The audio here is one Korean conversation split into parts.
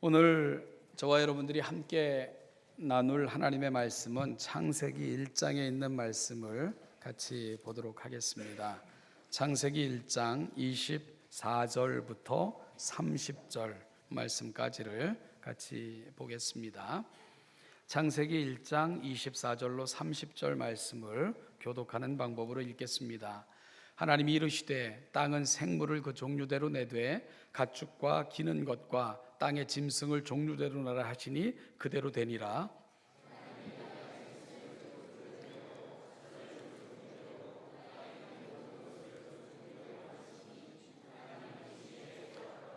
오늘 저와 여러분들이 함께 나눌 하나님의 말씀은 창세기 1장에 있는 말씀을 같이 보도록 하겠습니다. 창세기 1장 24절부터 30절 말씀까지를 같이 보겠습니다. 창세기 1장 24절로 30절 말씀을 교독하는 방법으로 읽겠습니다. 하나님이 이르시되 땅은 생물을 그 종류대로 내되 가축과 기는 것과 땅의 짐승을 종류대로 나라 하시니 그대로 되니라.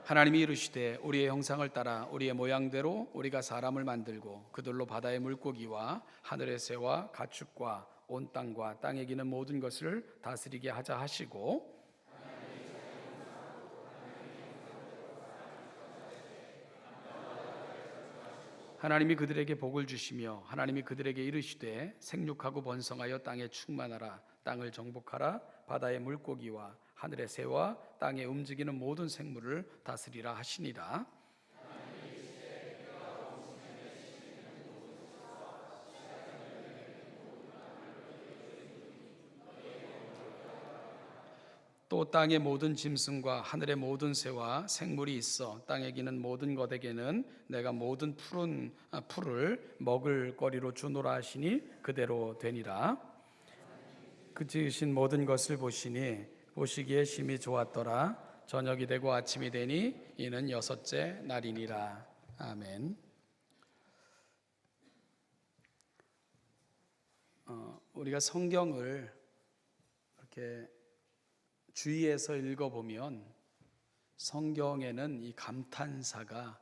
하나님이 이르시되 우리의 형상을 따라 우리의 모양대로 우리가 사람을 만들고 그들로 바다의 물고기와 하늘의 새와 가축과 온 땅과 땅에 기는 모든 것을 다스리게 하자 하시고, 하나님이 그들에게 복을 주시며 하나님이 그들에게 이르시되 생육하고 번성하여 땅에 충만하라. 땅을 정복하라. 바다의 물고기와 하늘의 새와 땅에 움직이는 모든 생물을 다스리라 하시니라. 또 땅의 모든 짐승과 하늘의 모든 새와 생물이 있어 땅에 기는 모든 것에게는 내가 모든 풀을 먹을 거리로 주노라 하시니 그대로 되니라. 그 지으신 모든 것을 보시기에 심히 좋았더라. 저녁이 되고 아침이 되니 이는 여섯째 날이니라. 아멘. 우리가 성경을 이렇게 주위에서 읽어보면 성경에는 이 감탄사가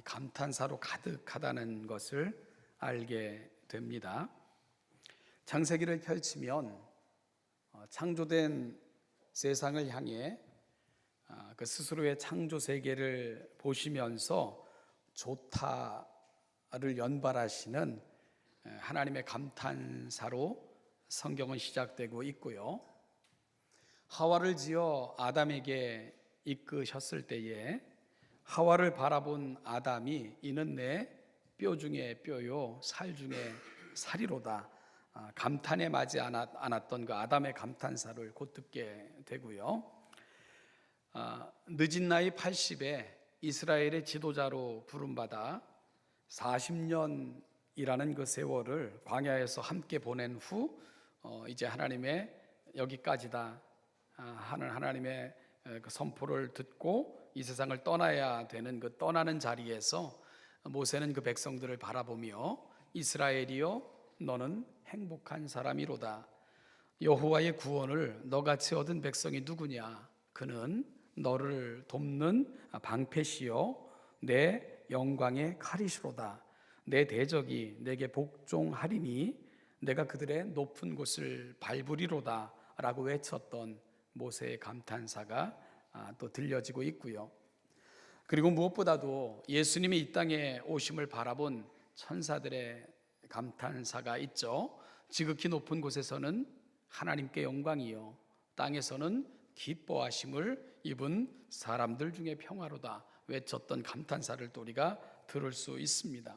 감탄사로 가득하다는 것을 알게 됩니다. 창세기를 펼치면 창조된 세상을 향해 그 스스로의 창조 세계를 보시면서 좋다를 연발하시는 하나님의 감탄사로 성경은 시작되고 있고요. 하와를 지어 아담에게 이끄셨을 때에 하와를 바라본 아담이 이는 내 뼈 중에 뼈요 살 중에 살이로다, 감탄에 맞지 않았던 그 아담의 감탄사를 곧 듣게 되고요. 늦은 나이 80에 이스라엘의 지도자로 부름받아 40년이라는 그 세월을 광야에서 함께 보낸 후 이제 하나님의 여기까지다 하는 하나님의 그 선포를 듣고 이 세상을 떠나야 되는 그 떠나는 자리에서 모세는 그 백성들을 바라보며 이스라엘이여 너는 행복한 사람이로다. 여호와의 구원을 너같이 얻은 백성이 누구냐? 그는 너를 돕는 방패시요 내 영광의 칼이시로다. 내 대적이 내게 복종하리니 내가 그들의 높은 곳을 밟으리로다 라고 외쳤던 모세의 감탄사가 또 들려지고 있고요. 그리고 무엇보다도 예수님이 이 땅에 오심을 바라본 천사들의 감탄사가 있죠. 지극히 높은 곳에서는 하나님께 영광이요 땅에서는 기뻐하심을 입은 사람들 중에 평화로다 외쳤던 감탄사를 또 우리가 들을 수 있습니다.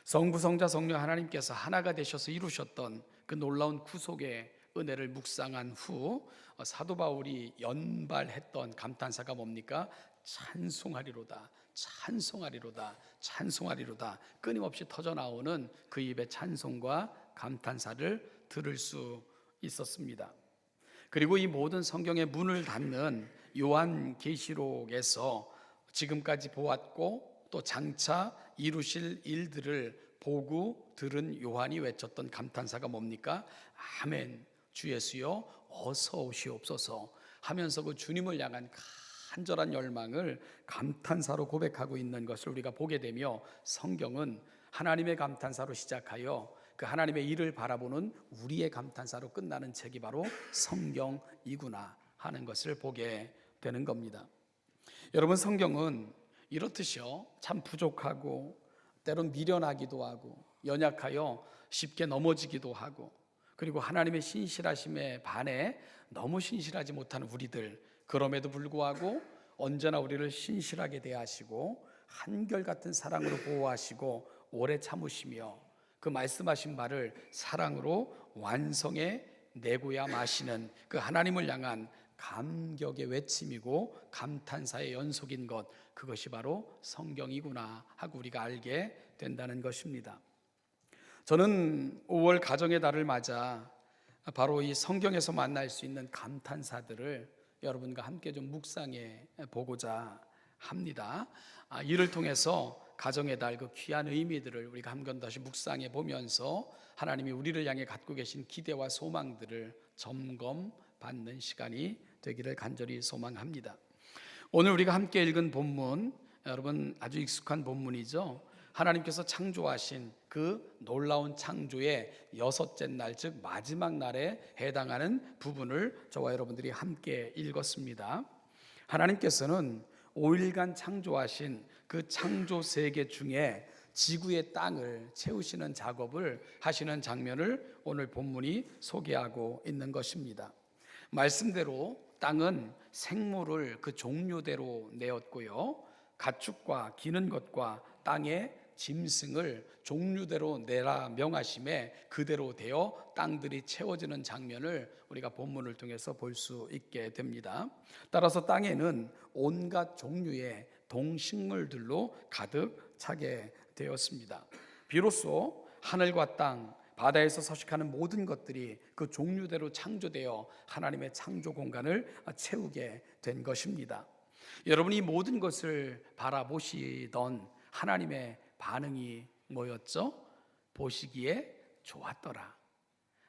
성부 성자 성령 하나님께서 하나가 되셔서 이루셨던 그 놀라운 구속의 은혜를 묵상한 후 사도 바울이 연발했던 감탄사가 뭡니까? 찬송하리로다, 찬송하리로다, 찬송하리로다. 끊임없이 터져나오는 그 입의 찬송과 감탄사를 들을 수 있었습니다. 그리고 이 모든 성경의 문을 닫는 요한계시록에서 지금까지 보았고 또 장차 이루실 일들을 보고 들은 요한이 외쳤던 감탄사가 뭡니까? 아멘, 주 예수여 어서 오시옵소서 하면서 그 주님을 향한 간절한 열망을 감탄사로 고백하고 있는 것을 우리가 보게 되며 성경은 하나님의 감탄사로 시작하여 그 하나님의 일을 바라보는 우리의 감탄사로 끝나는 책이 바로 성경이구나 하는 것을 보게 되는 겁니다. 여러분, 성경은 이렇듯이요 참 부족하고 때론 미련하기도 하고 연약하여 쉽게 넘어지기도 하고, 그리고 하나님의 신실하심에 반해 너무 신실하지 못하는 우리들, 그럼에도 불구하고 언제나 우리를 신실하게 대하시고 한결같은 사랑으로 보호하시고 오래 참으시며 그 말씀하신 바를 사랑으로 완성해 내고야 마시는 그 하나님을 향한 감격의 외침이고 감탄사의 연속인 것, 그것이 바로 성경이구나 하고 우리가 알게 된다는 것입니다. 저는 5월 가정의 달을 맞아 바로 이 성경에서 만날 수 있는 감탄사들을 여러분과 함께 좀 묵상해 보고자 합니다. 이를 통해서 가정의 달 그 귀한 의미들을 우리가 한 번 다시 묵상해 보면서 하나님이 우리를 향해 갖고 계신 기대와 소망들을 점검받는 시간이 되기를 간절히 소망합니다. 오늘 우리가 함께 읽은 본문, 여러분 아주 익숙한 본문이죠. 하나님께서 창조하신 그 놀라운 창조의 여섯째 날, 즉 마지막 날에 해당하는 부분을 저와 여러분들이 함께 읽었습니다. 하나님께서는 5일간 창조하신 그 창조 세계 중에 지구의 땅을 채우시는 작업을 하시는 장면을 오늘 본문이 소개하고 있는 것입니다. 말씀대로 땅은 생물을 그 종류대로 내었고요, 가축과 기는 것과 땅의 짐승을 종류대로 내라 명하심에 그대로 되어 땅들이 채워지는 장면을 우리가 본문을 통해서 볼 수 있게 됩니다. 따라서 땅에는 온갖 종류의 동식물들로 가득 차게 되었습니다. 비로소 하늘과 땅, 바다에서 서식하는 모든 것들이 그 종류대로 창조되어 하나님의 창조 공간을 채우게 된 것입니다. 여러분이 이 모든 것을 바라보시던 하나님의 반응이 뭐였죠? 보시기에 좋았더라.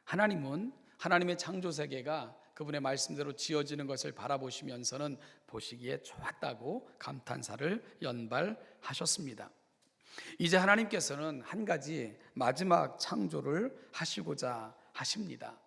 하나님은 하나님의 창조 세계가 그분의 말씀대로 지어지는 것을 바라보시면서는 보시기에 좋았다고 감탄사를 연발하셨습니다. 이제 하나님께서는 한 가지 마지막 창조를 하시고자 하십니다.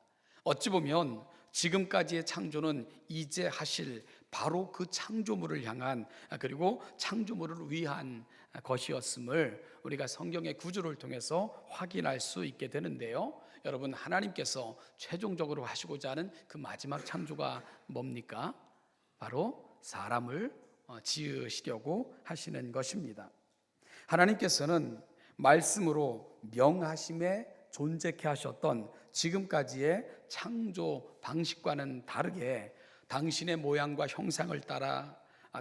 어찌 보면 지금까지의 창조는 이제 하실 바로 그 창조물을 향한, 그리고 창조물을 위한 것이었음을 우리가 성경의 구조를 통해서 확인할 수 있게 되는데요. 여러분, 하나님께서 최종적으로 하시고자 하는 그 마지막 창조가 뭡니까? 바로 사람을 지으시려고 하시는 것입니다. 하나님께서는 말씀으로 명하심에 존재케 하셨던 지금까지의 창조 방식과는 다르게 당신의 모양과 형상을 따라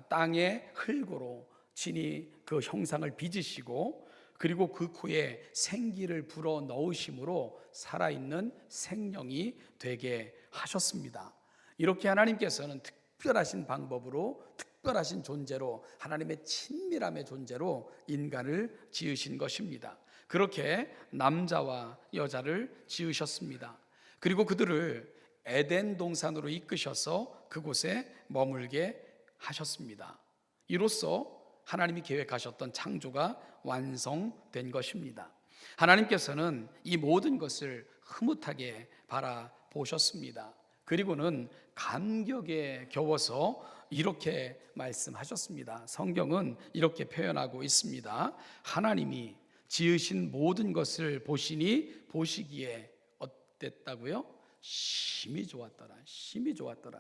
땅의 흙으로 친히 그 형상을 빚으시고, 그리고 그 코에 생기를 불어 넣으심으로 살아있는 생명이 되게 하셨습니다. 이렇게 하나님께서는 특별하신 방법으로, 특별하신 존재로, 하나님의 친밀함의 존재로 인간을 지으신 것입니다. 그렇게 남자와 여자를 지으셨습니다. 그리고 그들을 에덴 동산으로 이끄셔서 그곳에 머물게 하셨습니다. 이로써 하나님이 계획하셨던 창조가 완성된 것입니다. 하나님께서는 이 모든 것을 흐뭇하게 바라보셨습니다. 그리고는 감격에 겨워서 이렇게 말씀하셨습니다. 성경은 이렇게 표현하고 있습니다. 하나님이 지으신 모든 것을 보시니 보시기에 어땠다고요? 심히 좋았더라. 심히 좋았더라.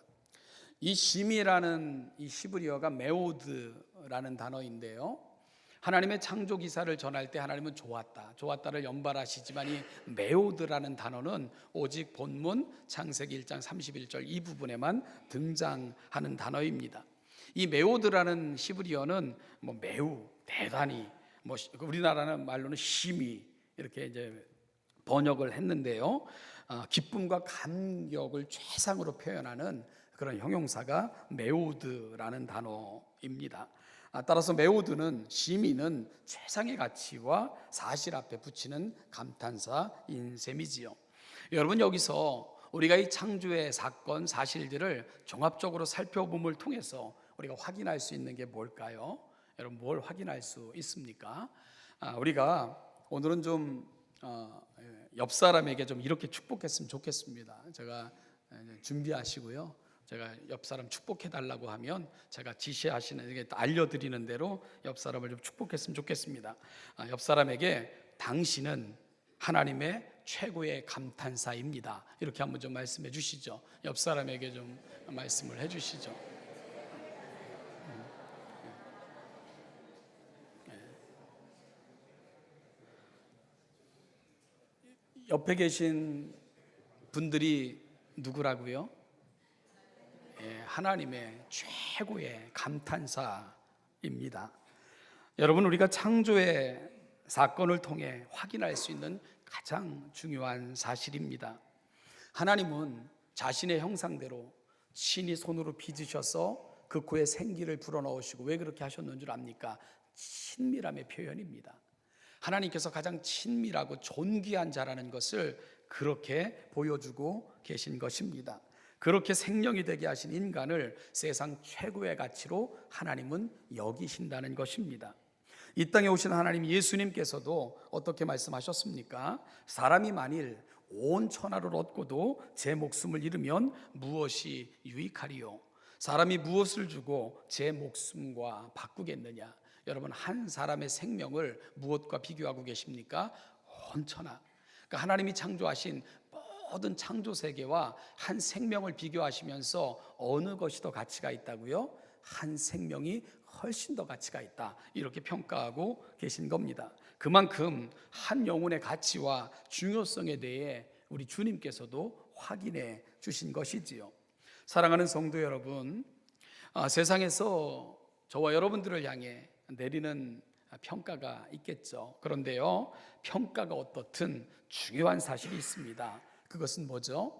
이 심이라는 이 히브리어가 메오드라는 단어인데요, 하나님의 창조 기사를 전할 때 하나님은 좋았다, 좋았다를 연발하시지만 이 메오드라는 단어는 오직 본문 창세기 1장 31절 이 부분에만 등장하는 단어입니다. 이 메오드라는 히브리어는 매우, 대단히, 우리나라는 말로는 심히 이렇게 이제 번역을 했는데요, 기쁨과 감격을 최상으로 표현하는 그런 형용사가 메오드라는 단어입니다. 따라서 메오드는, 심의는 최상의 가치와 사실 앞에 붙이는 감탄사인 셈이지요. 여러분, 여기서 우리가 이 창조의 사건, 사실들을 종합적으로 살펴봄을 통해서 우리가 확인할 수 있는 게 뭘까요? 여러분, 뭘 확인할 수 있습니까? 우리가 오늘은 좀 옆 사람에게 좀 이렇게 축복했으면 좋겠습니다. 제가 준비하시고요, 제가 옆 사람 축복해 달라고 하면 제가 지시하시는, 알려드리는 대로 옆 사람을 좀 축복했으면 좋겠습니다. 옆 사람에게 당신은 하나님의 최고의 감탄사입니다, 이렇게 한번 좀 말씀해 주시죠. 옆 사람에게 좀 말씀을 해 주시죠. 옆에 계신 분들이 누구라고요? 예, 하나님의 최고의 감탄사입니다. 여러분, 우리가 창조의 사건을 통해 확인할 수 있는 가장 중요한 사실입니다. 하나님은 자신의 형상대로 친히 손으로 빚으셔서 그 코에 생기를 불어넣으시고, 왜 그렇게 하셨는 줄 압니까? 친밀함의 표현입니다. 하나님께서 가장 친밀하고 존귀한 자라는 것을 그렇게 보여주고 계신 것입니다. 그렇게 생명이 되게 하신 인간을 세상 최고의 가치로 하나님은 여기신다는 것입니다. 이 땅에 오신 하나님 예수님께서도 어떻게 말씀하셨습니까? 사람이 만일 온 천하를 얻고도 제 목숨을 잃으면 무엇이 유익하리요? 사람이 무엇을 주고 제 목숨과 바꾸겠느냐? 여러분, 한 사람의 생명을 무엇과 비교하고 계십니까? 온 천하. 그러니까 하나님이 창조하신 모든 창조 세계와 한 생명을 비교하시면서 어느 것이 더 가치가 있다고요? 한 생명이 훨씬 더 가치가 있다, 이렇게 평가하고 계신 겁니다. 그만큼 한 영혼의 가치와 중요성에 대해 우리 주님께서도 확인해 주신 것이지요. 사랑하는 성도 여러분, 세상에서 저와 여러분들을 향해 내리는 평가가 있겠죠. 그런데요, 평가가 어떻든 중요한 사실이 있습니다. 그것은 뭐죠?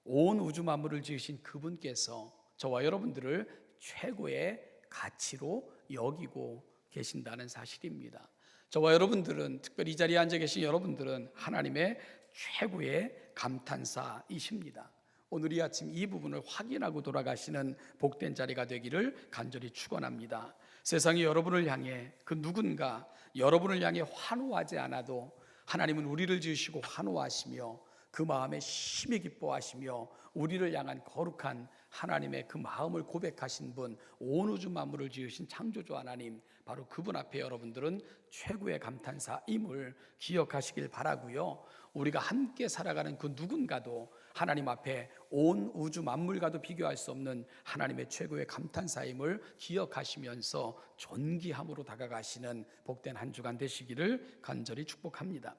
온 우주 만물을 지으신 그분께서 저와 여러분들을 최고의 가치로 여기고 계신다는 사실입니다. 저와 여러분들은, 특별히 이 자리에 앉아 계신 여러분들은 하나님의 최고의 감탄사이십니다. 오늘 이 아침 이 부분을 확인하고 돌아가시는 복된 자리가 되기를 간절히 축원합니다. 세상이 여러분을 향해 그 누군가 여러분을 향해 환호하지 않아도 하나님은 우리를 지으시고 환호하시며 그 마음에 심히 기뻐하시며 우리를 향한 거룩한 하나님의 그 마음을 고백하신 분, 온 우주 만물을 지으신 창조주 하나님, 바로 그분 앞에 여러분들은 최고의 감탄사임을 기억하시길 바라고요. 우리가 함께 살아가는 그 누군가도 하나님 앞에 온 우주 만물과도 비교할 수 없는 하나님의 최고의 감탄사임을 기억하시면서 존귀함으로 다가가시는 복된 한 주간 되시기를 간절히 축복합니다.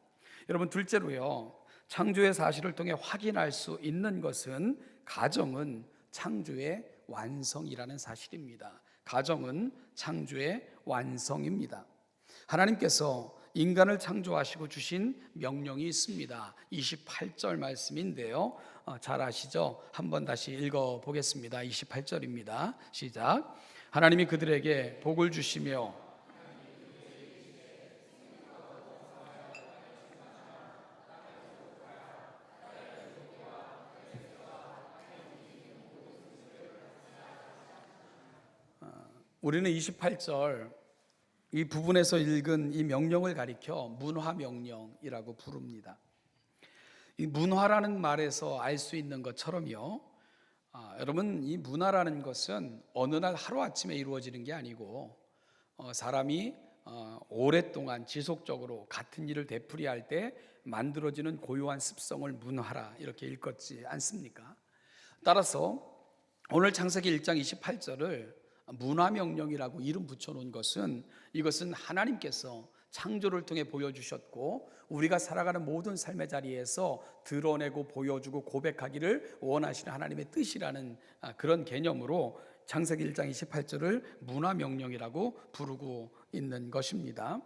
여러분, 둘째로요, 창조의 사실을 통해 확인할 수 있는 것은 가정은 창조의 완성이라는 사실입니다. 가정은 창조의 완성입니다. 하나님께서 인간을 창조하시고 주신 명령이 있습니다. 28절 말씀인데요, 잘 아시죠? 한번 다시 읽어보겠습니다. 28절입니다. 시작. 하나님이 그들에게 복을 주시며 우리는 28절 이 부분에서 읽은 이 명령을 가리켜 문화명령이라고 부릅니다. 이 문화라는 말에서 알 수 있는 것처럼요, 여러분, 이 문화라는 것은 어느 날 하루아침에 이루어지는 게 아니고 사람이 오랫동안 지속적으로 같은 일을 되풀이할 때 만들어지는 고유한 습성을 문화라 이렇게 읽었지 않습니까? 따라서 오늘 창세기 1장 28절을 문화명령이라고 이름 붙여놓은 것은, 이것은 하나님께서 창조를 통해 보여주셨고 우리가 살아가는 모든 삶의 자리에서 드러내고 보여주고 고백하기를 원하시는 하나님의 뜻이라는 그런 개념으로 창세기 1장 28절을 문화명령이라고 부르고 있는 것입니다.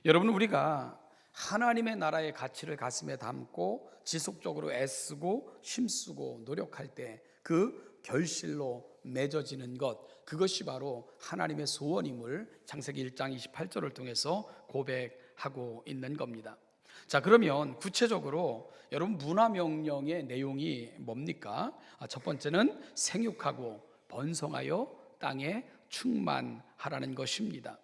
여러분, 우리가 하나님의 나라의 가치를 가슴에 담고 지속적으로 애쓰고 힘쓰고 노력할 때 그 결실로 맺어지는 것, 그것이 바로 하나님의 소원임을 창세기 1장 28절을 통해서 고백하고 있는 겁니다. 자, 그러면 구체적으로 여러분, 문화명령의 내용이 뭡니까? 첫 번째는 생육하고 번성하여 땅에 충만하라는 것입니다.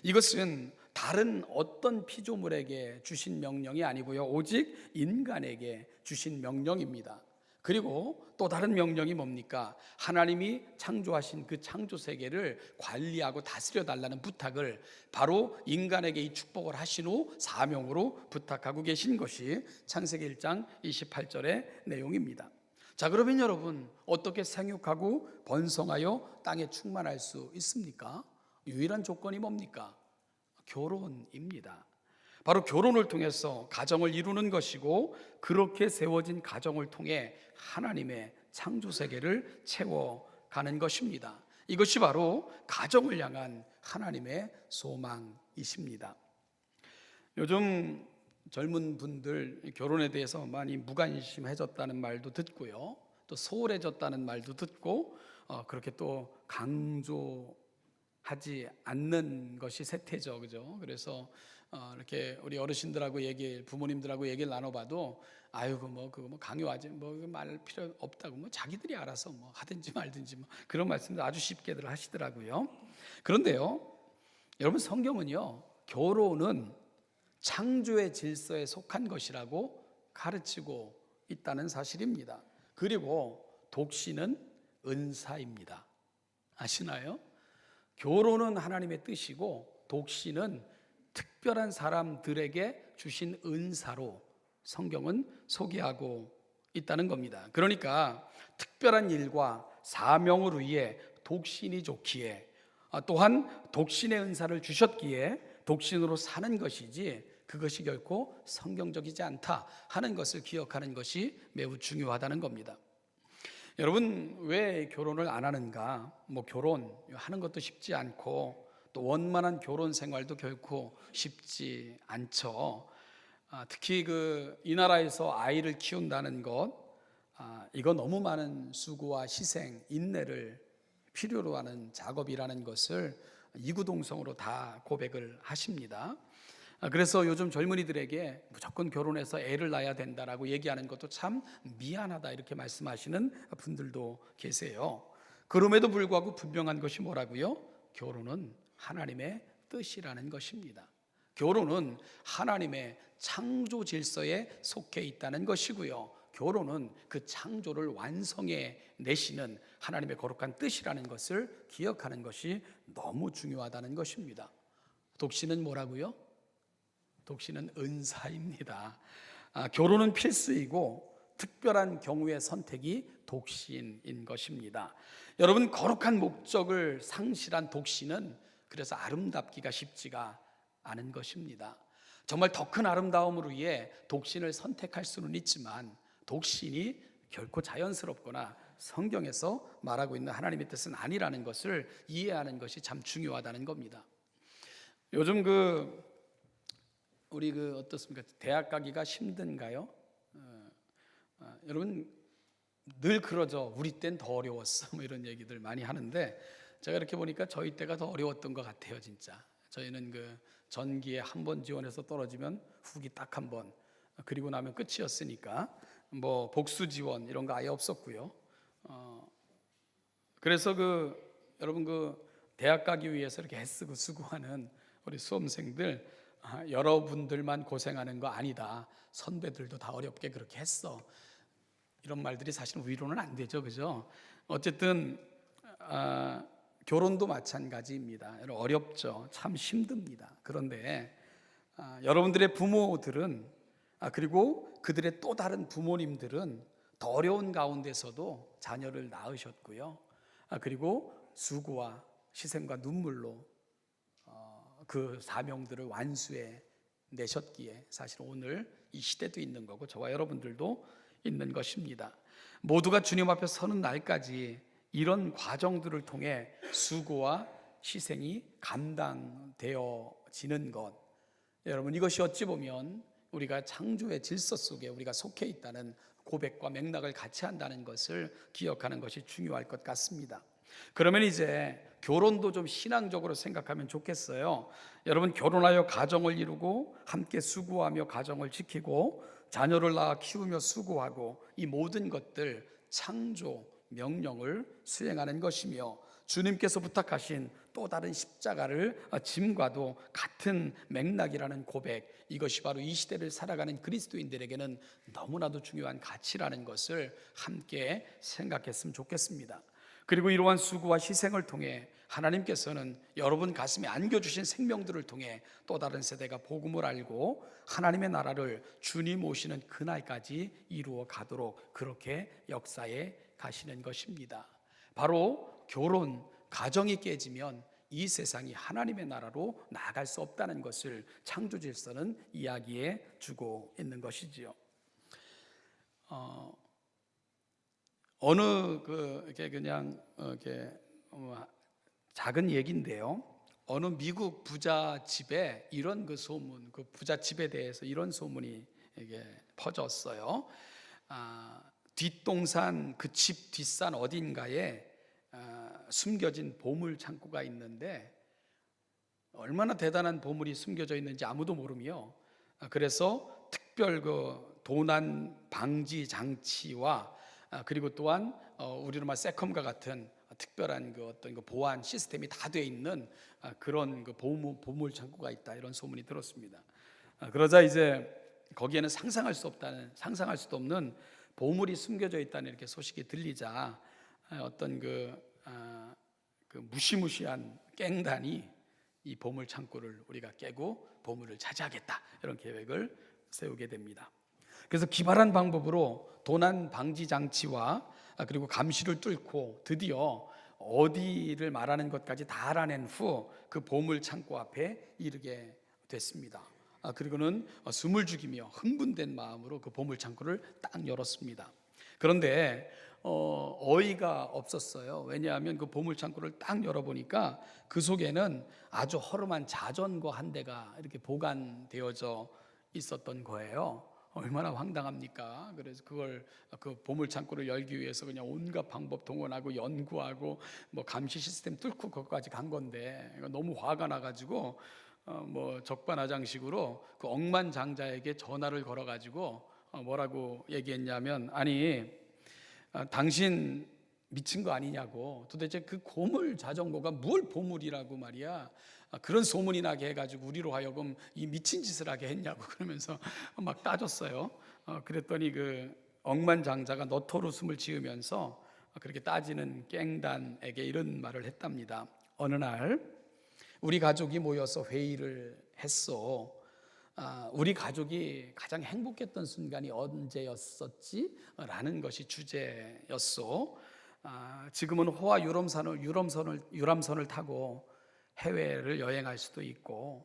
이것은 다른 어떤 피조물에게 주신 명령이 아니고요, 오직 인간에게 주신 명령입니다. 그리고 또 다른 명령이 뭡니까? 하나님이 창조하신 그 창조 세계를 관리하고 다스려 달라는 부탁을 바로 인간에게 이 축복을 하신 후 사명으로 부탁하고 계신 것이 창세기 1장 28절의 내용입니다. 자, 그러면 여러분, 어떻게 생육하고 번성하여 땅에 충만할 수 있습니까? 유일한 조건이 뭡니까? 결혼입니다. 바로 결혼을 통해서 가정을 이루는 것이고, 그렇게 세워진 가정을 통해 하나님의 창조 세계를 채워가는 것입니다. 이것이 바로 가정을 향한 하나님의 소망이십니다. 요즘 젊은 분들 결혼에 대해서 많이 무관심해졌다는 말도 듣고요, 또 소홀해졌다는 말도 듣고, 그렇게 또 강조하지 않는 것이 세태죠, 그죠? 그래서 이렇게 우리 어르신들하고 부모님들하고 얘기를 나눠봐도, 아유 그거 뭐 강요하지 말 필요 없다고, 자기들이 알아서 하든지 말든지 그런 말씀들 아주 쉽게들 하시더라고요. 그런데요, 여러분, 성경은요, 결혼은 창조의 질서에 속한 것이라고 가르치고 있다는 사실입니다. 그리고 독신은 은사입니다. 아시나요? 결혼은 하나님의 뜻이고, 독신은 특별한 사람들에게 주신 은사로 성경은 소개하고 있다는 겁니다. 그러니까 특별한 일과 사명을 위해 독신이 좋기에, 또한 독신의 은사를 주셨기에 독신으로 사는 것이지, 그것이 결코 성경적이지 않다 하는 것을 기억하는 것이 매우 중요하다는 겁니다. 여러분, 왜 결혼을 안 하는가? 결혼하는 것도 쉽지 않고, 또 원만한 결혼 생활도 결코 쉽지 않죠. 특히 이 나라에서 아이를 키운다는 것, 이거 너무 많은 수고와 희생, 인내를 필요로 하는 작업이라는 것을 이구동성으로 다 고백을 하십니다. 그래서 요즘 젊은이들에게 무조건 결혼해서 애를 낳아야 된다라고 얘기하는 것도 참 미안하다, 이렇게 말씀하시는 분들도 계세요. 그럼에도 불구하고 분명한 것이 뭐라고요? 결혼은 하나님의 뜻이라는 것입니다. 결혼은 하나님의 창조 질서에 속해 있다는 것이고요, 결혼은 그 창조를 완성해 내시는 하나님의 거룩한 뜻이라는 것을 기억하는 것이 너무 중요하다는 것입니다. 독신은 뭐라고요? 독신은 은사입니다. 결혼은 필수이고, 특별한 경우의 선택이 독신인 것입니다. 여러분, 거룩한 목적을 상실한 독신은 그래서 아름답기가 쉽지가 않은 것입니다. 정말 더 큰 아름다움을 위해 독신을 선택할 수는 있지만, 독신이 결코 자연스럽거나 성경에서 말하고 있는 하나님의 뜻은 아니라는 것을 이해하는 것이 참 중요하다는 겁니다. 요즘 우리 어떻습니까? 대학 가기가 힘든가요? 여러분, 늘 그러죠. 우리 땐 더 어려웠어, 이런 얘기들 많이 하는데, 제가 이렇게 보니까 저희 때가 더 어려웠던 것 같아요, 진짜. 저희는 전기에 한 번 지원해서 떨어지면 후기 딱 한 번, 그리고 나면 끝이었으니까 복수 지원 이런 거 아예 없었고요. 그래서 여러분, 대학 가기 위해서 이렇게 애쓰고 수고하는 우리 수험생들, 여러분들만 고생하는 거 아니다, 선배들도 다 어렵게 그렇게 했어, 이런 말들이 사실은 위로는 안 되죠, 그죠? 어쨌든 결혼도 마찬가지입니다. 어렵죠. 참 힘듭니다. 그런데 여러분들의 부모들은, 그리고 그들의 또 다른 부모님들은 더 어려운 가운데서도 자녀를 낳으셨고요, 그리고 수고와 희생과 눈물로 그 사명들을 완수해 내셨기에 사실 오늘 이 시대도 있는 거고, 저와 여러분들도 있는 것입니다. 모두가 주님 앞에 서는 날까지 이런 과정들을 통해 수고와 희생이 감당되어지는 것, 여러분, 이것이 어찌 보면 우리가 창조의 질서 속에 우리가 속해 있다는 고백과 맥락을 같이 한다는 것을 기억하는 것이 중요할 것 같습니다. 그러면 이제 결혼도 좀 신앙적으로 생각하면 좋겠어요. 여러분, 결혼하여 가정을 이루고 함께 수고하며 가정을 지키고 자녀를 낳아 키우며 수고하고, 이 모든 것들 창조 명령을 수행하는 것이며, 주님께서 부탁하신 또 다른 십자가를 짐과도 같은 맥락이라는 고백, 이것이 바로 이 시대를 살아가는 그리스도인들에게는 너무나도 중요한 가치라는 것을 함께 생각했으면 좋겠습니다. 그리고 이러한 수고와 희생을 통해 하나님께서는 여러분 가슴에 안겨주신 생명들을 통해 또 다른 세대가 복음을 알고 하나님의 나라를 주님 오시는 그날까지 이루어 가도록 그렇게 역사에 가시는 것입니다. 바로 결혼, 가정이 깨지면 이 세상이 하나님의 나라로 나아갈 수 없다는 것을 창조 질서는 이야기해 주고 있는 것이지요. 어느 이렇게 그냥 이렇게 작은 얘기인데요. 어느 미국 부자 집에 이런 소문, 그 부자 집에 대해서 이런 소문이 이게 퍼졌어요. 뒷동산 그 집 뒷산 어딘가에 숨겨진 보물 창고가 있는데 얼마나 대단한 보물이 숨겨져 있는지 아무도 모르며, 그래서 특별 도난 방지 장치와 그리고 또한 우리로 말 세컴과 같은 특별한 어떤 보안 시스템이 다 돼 있는 그런 보물 창고가 있다, 이런 소문이 들었습니다. 그러자 이제 거기에는 상상할 수도 없는 보물이 숨겨져 있다는 이렇게 소식이 들리자 어떤 무시무시한 갱단이 이 보물 창고를 우리가 깨고 보물을 차지하겠다, 이런 계획을 세우게 됩니다. 그래서 기발한 방법으로 도난 방지 장치와 그리고 감시를 뚫고 드디어 어디를 말하는 것까지 다 알아낸 후 그 보물 창고 앞에 이르게 됐습니다. 그리고는 숨을 죽이며 흥분된 마음으로 그 보물 창고를 딱 열었습니다. 그런데 어이가 없었어요. 왜냐하면 그 보물 창고를 딱 열어보니까 그 속에는 아주 허름한 자전거 한 대가 이렇게 보관되어져 있었던 거예요. 얼마나 황당합니까? 그래서 그 보물 창고를 열기 위해서 그냥 온갖 방법 동원하고 연구하고 감시 시스템 뚫고 거기까지 간 건데, 너무 화가 나가지고 적반하장식으로 그 억만장자에게 전화를 걸어가지고 뭐라고 얘기했냐면, 아니 당신 미친 거 아니냐고, 도대체 그 고물 자전거가 뭘 보물이라고 말이야, 그런 소문이 나게 해가지고 우리로 하여금 이 미친 짓을 하게 했냐고 그러면서 막 따졌어요. 그랬더니 그 억만장자가 너토로숨을 지으면서 그렇게 따지는 깽단에게 이런 말을 했답니다. 어느 날 우리 가족이 모여서 회의를 했어. 우리 가족이 가장 행복했던 순간이 언제였었지? 라는 것이 주제였어. 지금은 호화 유람선을 타고 해외를 여행할 수도 있고,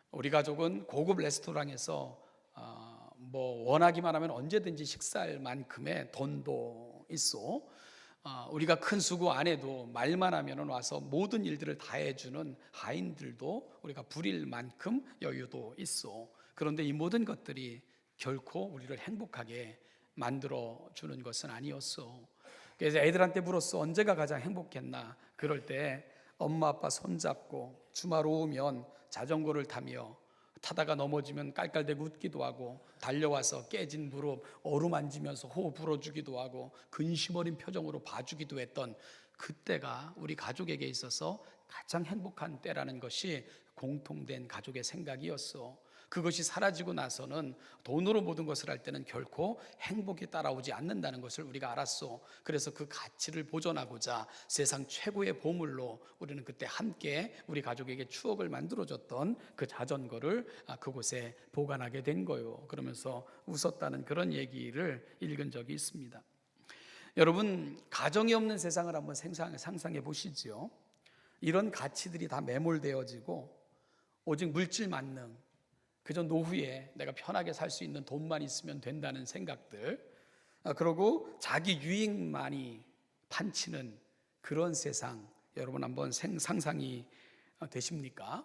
우리 가족은 고급 레스토랑에서 원하기만 하면 언제든지 식사할 만큼의 돈도 있어. 우리가 큰 수고 안 해도 말만 하면 와서 모든 일들을 다 해주는 하인들도 우리가 부릴 만큼 여유도 있어. 그런데 이 모든 것들이 결코 우리를 행복하게 만들어주는 것은 아니었어. 그래서 애들한테 물었어. 언제가 가장 행복했나? 그럴 때 엄마 아빠 손잡고 주말 오후면 자전거를 타며 타다가 넘어지면 깔깔대고 웃기도 하고, 달려와서 깨진 무릎 어루만지면서 호흡 불어주기도 하고 근심 어린 표정으로 봐주기도 했던 그때가 우리 가족에게 있어서 가장 행복한 때라는 것이 공통된 가족의 생각이었어. 그것이 사라지고 나서는 돈으로 모든 것을 할 때는 결코 행복이 따라오지 않는다는 것을 우리가 알았어. 그래서 그 가치를 보존하고자 세상 최고의 보물로 우리는 그때 함께 우리 가족에게 추억을 만들어줬던 그 자전거를 그곳에 보관하게 된 거요. 그러면서 웃었다는 그런 얘기를 읽은 적이 있습니다. 여러분, 가정이 없는 세상을 한번 상상해 보시죠. 이런 가치들이 다 매몰되어지고 오직 물질 만능, 그저 노후에 내가 편하게 살 수 있는 돈만 있으면 된다는 생각들, 그리고 자기 유익만이 판치는 그런 세상, 여러분 한번 상상이 되십니까?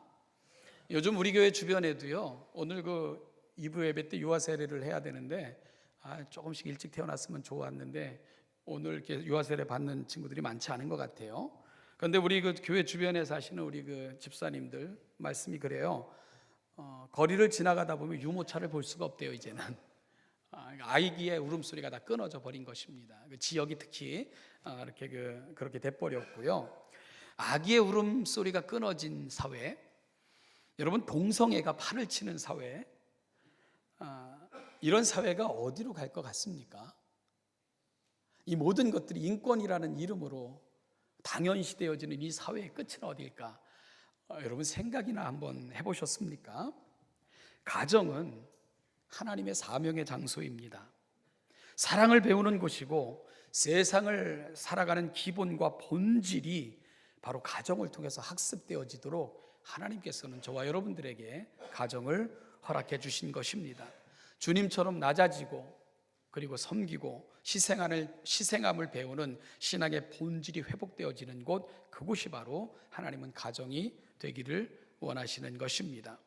요즘 우리 교회 주변에도요, 오늘 2부 예배 때 유아 세례를 해야 되는데 조금씩 일찍 태어났으면 좋았는데 오늘 이렇게 유아 세례 받는 친구들이 많지 않은 것 같아요. 그런데 우리 교회 주변에 사시는 우리 집사님들 말씀이 그래요. 거리를 지나가다 보면 유모차를 볼 수가 없대요. 이제는 아이기의 울음소리가 다 끊어져 버린 것입니다. 지역이 특히 이렇게 그렇게 돼버렸고요. 아기의 울음소리가 끊어진 사회, 여러분 동성애가 판을 치는 사회, 이런 사회가 어디로 갈 것 같습니까? 이 모든 것들이 인권이라는 이름으로 당연시되어지는 이 사회의 끝은 어딜까? 여러분 생각이나 한번 해보셨습니까? 가정은 하나님의 사명의 장소입니다. 사랑을 배우는 곳이고 세상을 살아가는 기본과 본질이 바로 가정을 통해서 학습되어지도록 하나님께서는 저와 여러분들에게 가정을 허락해 주신 것입니다. 주님처럼 낮아지고 그리고 섬기고 희생함을 배우는 신앙의 본질이 회복되어지는 곳, 그곳이 바로 하나님은 가정이 되기를 원하시는 것입니다.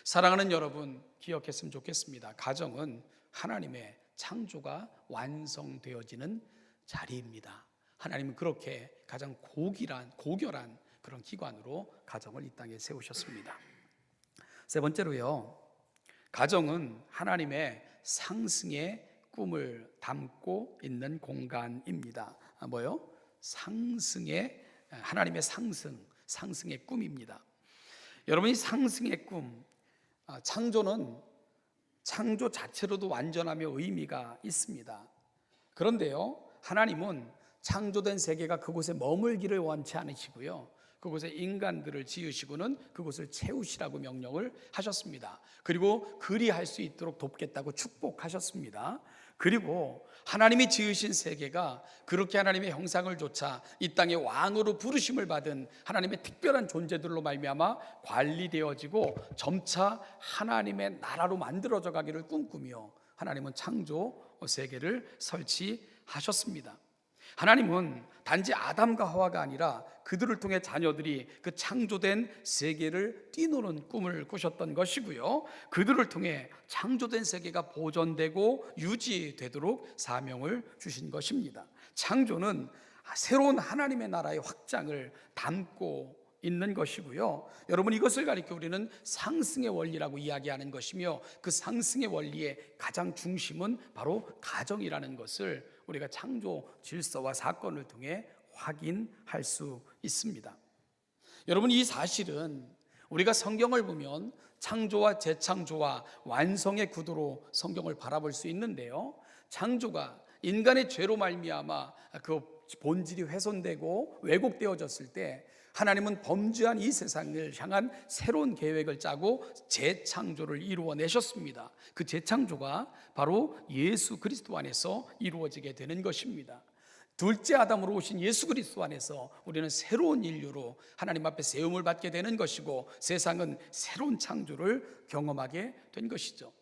사랑하는 여러분, 기억했으면 좋겠습니다. 가정은 하나님의 창조가 완성되어지는 자리입니다. 하나님은 그렇게 가장 고결한 그런 기관으로 가정을 이 땅에 세우셨습니다. 세 번째로요, 가정은 하나님의 상승의 꿈을 담고 있는 공간입니다. 뭐요? 하나님의 상승의 꿈입니다. 여러분이 상승의 꿈, 창조는 창조 자체로도 완전하며 의미가 있습니다. 그런데요, 하나님은 창조된 세계가 그곳에 머물기를 원치 않으시고요, 그곳에 인간들을 지으시고는 그곳을 채우시라고 명령을 하셨습니다. 그리고 그리할 수 있도록 돕겠다고 축복하셨습니다. 그리고 하나님이 지으신 세계가 그렇게 하나님의 형상을 조차 이 땅의 왕으로 부르심을 받은 하나님의 특별한 존재들로 말미암아 관리되어지고 점차 하나님의 나라로 만들어져 가기를 꿈꾸며 하나님은 창조 세계를 설치하셨습니다. 하나님은 단지 아담과 하와가 아니라 그들을 통해 자녀들이 그 창조된 세계를 뛰노는 꿈을 꾸셨던 것이고요, 그들을 통해 창조된 세계가 보존되고 유지되도록 사명을 주신 것입니다. 창조는 새로운 하나님의 나라의 확장을 담고 있는 것이고요, 여러분, 이것을 가리켜 우리는 상승의 원리라고 이야기하는 것이며, 그 상승의 원리의 가장 중심은 바로 가정이라는 것을 우리가 창조 질서와 사건을 통해 확인할 수 있습니다. 여러분, 이 사실은 우리가 성경을 보면 창조와 재창조와 완성의 구도로 성경을 바라볼 수 있는데요, 창조가 인간의 죄로 말미암아 그 본질이 훼손되고 왜곡되어졌을 때 하나님은 범죄한 이 세상을 향한 새로운 계획을 짜고 재창조를 이루어내셨습니다. 그 재창조가 바로 예수 그리스도 안에서 이루어지게 되는 것입니다. 둘째 아담으로 오신 예수 그리스도 안에서 우리는 새로운 인류로 하나님 앞에 세움을 받게 되는 것이고, 세상은 새로운 창조를 경험하게 된 것이죠.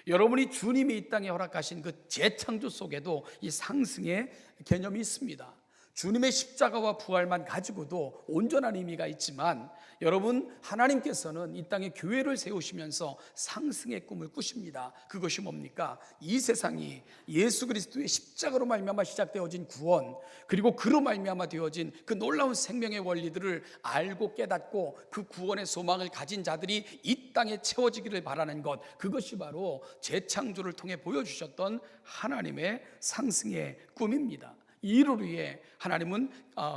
여러분이 주님이 이 땅에 허락하신 그 재창조 속에도 이 상승의 개념이 있습니다. 주님의 십자가와 부활만 가지고도 온전한 의미가 있지만, 여러분, 하나님께서는 이 땅에 교회를 세우시면서 상승의 꿈을 꾸십니다. 그것이 뭡니까? 이 세상이 예수 그리스도의 십자가로 말미암아 시작되어진 구원, 그리고 그로 말미암아 되어진 그 놀라운 생명의 원리들을 알고 깨닫고 그 구원의 소망을 가진 자들이 이 땅에 채워지기를 바라는 것, 그것이 바로 재창조를 통해 보여주셨던 하나님의 상승의 꿈입니다. 이를 위해 하나님은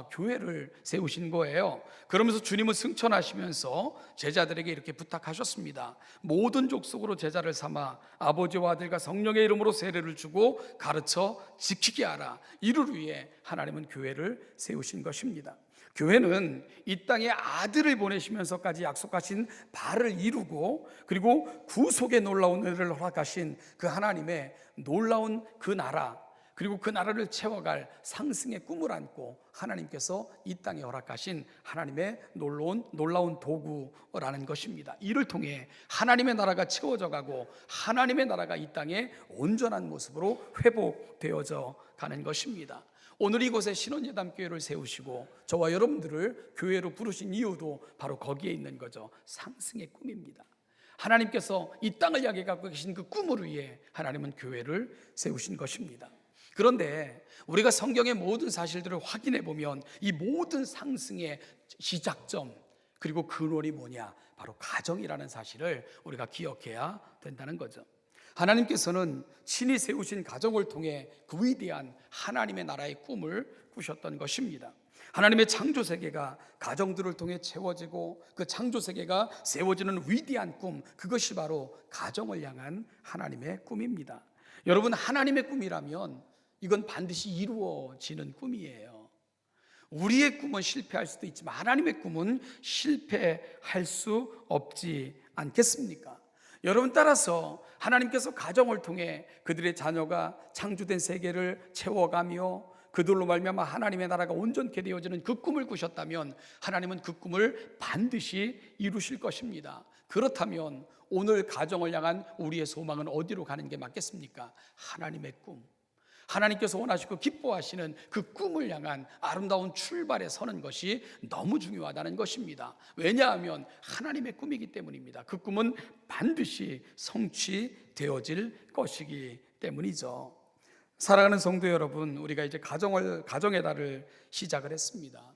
교회를 세우신 거예요. 그러면서 주님은 승천하시면서 제자들에게 이렇게 부탁하셨습니다. 모든 족속으로 제자를 삼아 아버지와 아들과 성령의 이름으로 세례를 주고 가르쳐 지키게 하라. 이를 위해 하나님은 교회를 세우신 것입니다. 교회는 이 땅에 아들을 보내시면서까지 약속하신 바를 이루고, 그리고 구속의 놀라운 은혜를 허락하신 그 하나님의 놀라운 그 나라, 그리고 그 나라를 채워갈 상승의 꿈을 안고 하나님께서 이 땅에 허락하신 하나님의 놀라운 도구라는 것입니다. 이를 통해 하나님의 나라가 채워져 가고 하나님의 나라가 이 땅에 온전한 모습으로 회복되어져 가는 것입니다. 오늘 이곳에 신원예담교회를 세우시고 저와 여러분들을 교회로 부르신 이유도 바로 거기에 있는 거죠. 상승의 꿈입니다. 하나님께서 이 땅을 향해 갖고 계신 그 꿈을 위해 하나님은 교회를 세우신 것입니다. 그런데 우리가 성경의 모든 사실들을 확인해 보면 이 모든 상승의 시작점, 그리고 근원이 뭐냐? 바로 가정이라는 사실을 우리가 기억해야 된다는 거죠. 하나님께서는 친히 세우신 가정을 통해 그 위대한 하나님의 나라의 꿈을 꾸셨던 것입니다. 하나님의 창조 세계가 가정들을 통해 채워지고 그 창조 세계가 세워지는 위대한 꿈, 그것이 바로 가정을 향한 하나님의 꿈입니다. 여러분, 하나님의 꿈이라면 이건 반드시 이루어지는 꿈이에요. 우리의 꿈은 실패할 수도 있지만 하나님의 꿈은 실패할 수 없지 않겠습니까? 여러분, 따라서 하나님께서 가정을 통해 그들의 자녀가 창조된 세계를 채워가며 그들로 말미암아 하나님의 나라가 온전케 되어지는 그 꿈을 꾸셨다면 하나님은 그 꿈을 반드시 이루실 것입니다. 그렇다면 오늘 가정을 향한 우리의 소망은 어디로 가는 게 맞겠습니까? 하나님의 꿈, 하나님께서 원하시고 기뻐하시는 그 꿈을 향한 아름다운 출발에 서는 것이 너무 중요하다는 것입니다. 왜냐하면 하나님의 꿈이기 때문입니다. 그 꿈은 반드시 성취되어질 것이기 때문이죠. 사랑하는 성도 여러분, 우리가 이제 가정의 달을 시작을 했습니다.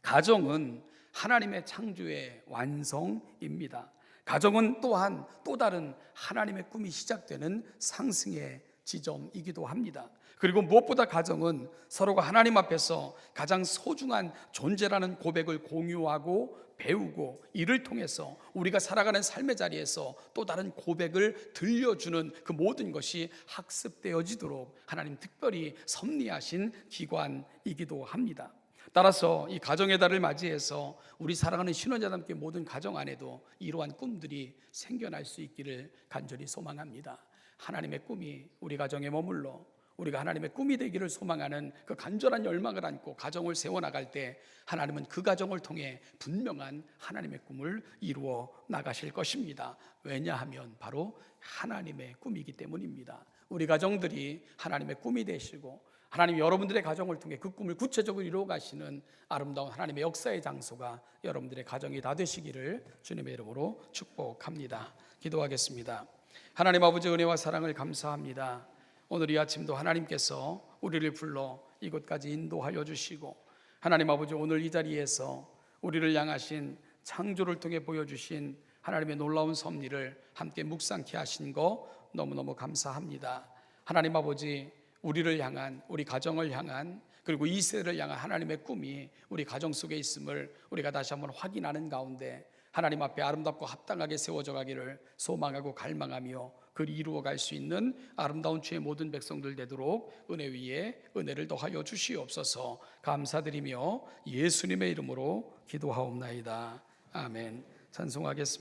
가정은 하나님의 창조의 완성입니다. 가정은 또한 또 다른 하나님의 꿈이 시작되는 상승의 지점이기도 합니다. 그리고 무엇보다 가정은 서로가 하나님 앞에서 가장 소중한 존재라는 고백을 공유하고 배우고, 이를 통해서 우리가 살아가는 삶의 자리에서 또 다른 고백을 들려주는 그 모든 것이 학습되어지도록 하나님 특별히 섭리하신 기관이기도 합니다. 따라서 이 가정의 달을 맞이해서 우리 사랑하는 신혼자답게 모든 가정 안에도 이러한 꿈들이 생겨날 수 있기를 간절히 소망합니다. 하나님의 꿈이 우리 가정에 머물러 우리가 하나님의 꿈이 되기를 소망하는 그 간절한 열망을 안고 가정을 세워나갈 때 하나님은 그 가정을 통해 분명한 하나님의 꿈을 이루어 나가실 것입니다. 왜냐하면 바로 하나님의 꿈이기 때문입니다. 우리 가정들이 하나님의 꿈이 되시고 하나님이 여러분들의 가정을 통해 그 꿈을 구체적으로 이루어 가시는 아름다운 하나님의 역사의 장소가 여러분들의 가정이 다 되시기를 주님의 이름으로 축복합니다. 기도하겠습니다. 하나님 아버지, 은혜와 사랑을 감사합니다. 오늘 이 아침도 하나님께서 우리를 불러 이곳까지 인도하여 주시고, 하나님 아버지, 오늘 이 자리에서 우리를 향하신 창조를 통해 보여주신 하나님의 놀라운 섭리를 함께 묵상케 하신 거 너무너무 감사합니다. 하나님 아버지, 우리를 향한, 우리 가정을 향한, 그리고 이 세대를 향한 하나님의 꿈이 우리 가정 속에 있음을 우리가 다시 한번 확인하는 가운데 하나님 앞에 아름답고 합당하게 세워져 가기를 소망하고 갈망하며 그를 이루어갈 수 있는 아름다운 주의 모든 백성들 되도록 은혜 위에 은혜를 더하여 주시옵소서. 감사드리며 예수님의 이름으로 기도하옵나이다. 아멘. 찬송하겠습니다.